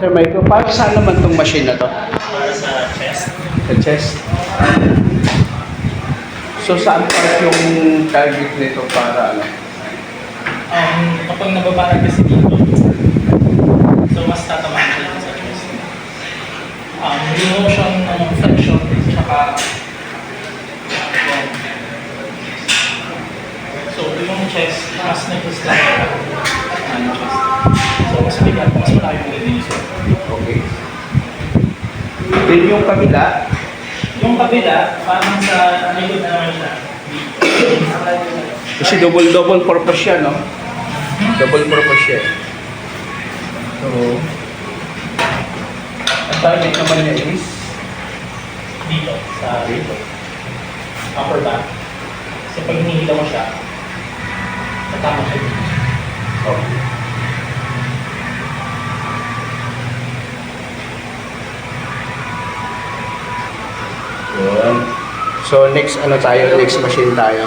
Sir Michael, para saan naman tong machine na to? Para sa chest. Sa chest? So saan part yung target nito para ano? Kapag nababarag kasi dito, so mas tatamaan siya dito sa chest. Remotion ng flexion, tsaka yan. So yung chest, mas nag-slide ang chest. So mas bigat, mas malayo yung release. Okay. Then yung kabila, Yung kabila, parang sa likod na naman siya. kasi double purpose siya, no? Double purpose siya. So, ang target naman niya is Dito, sa upper back. Kasi pag hinihila mo siya, tatama siya dito. okay. Yun. So next ano tayo, next machine tayo.